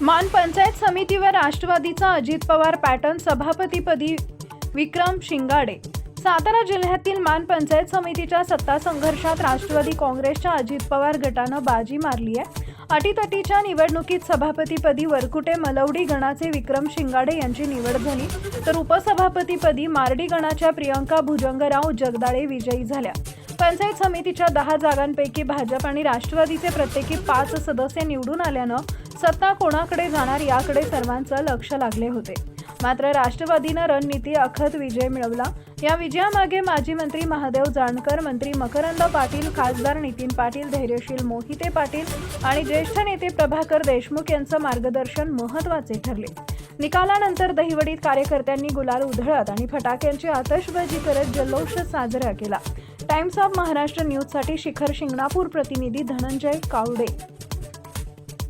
मान पंचायत समितीवर राष्ट्रवादीचा अजित पवार पॅटर्न, सभापतीपदी विक्रम शिंगाडे। सातारा जिल्ह्यातील मान पंचायत समितीच्या सत्ता संघर्षात राष्ट्रवादी काँग्रेसच्या अजित पवार गटानं बाजी मारली आहे। अटीतटीच्या निवडणुकीत सभापतीपदी वरकुटे मलवडी गणाचे विक्रम शिंगाडे यांची निवड झाली, तर उपसभापतीपदी मार्डी गणाच्या प्रियंका भुजंगराव जगदाळे विजयी झाल्या। पंचायत समितीच्या 10 जागांपैकी भाजप आणि राष्ट्रवादीचे प्रत्येकी 5 सदस्य निवडून आल्यानं सत्ता कोणाकडे जाणार याकडे सर्वांचं लक्ष लागले होते। मात्र राष्ट्रवादीनं रणनीती आखत विजय मिळवला। या विजयामागे माजी मंत्री महादेव जानकर, मंत्री मकरंद पाटील, खासदार नितीन पाटील, धैर्यशील मोहिते पाटील आणि ज्येष्ठ नेते प्रभाकर देशमुख यांचं मार्गदर्शन महत्त्वाचे ठरले। निकालानंतर दहिवडीत कार्यकर्त्यांनी गुलाल उधळत आणि फटाक्यांची आतषबाजी करत जल्लोष साजरा केला। टाइम्स ऑफ महाराष्ट्र न्यूजसाठी शिखर शिंगणापूर, प्रतिनिधी धनंजय कावडे।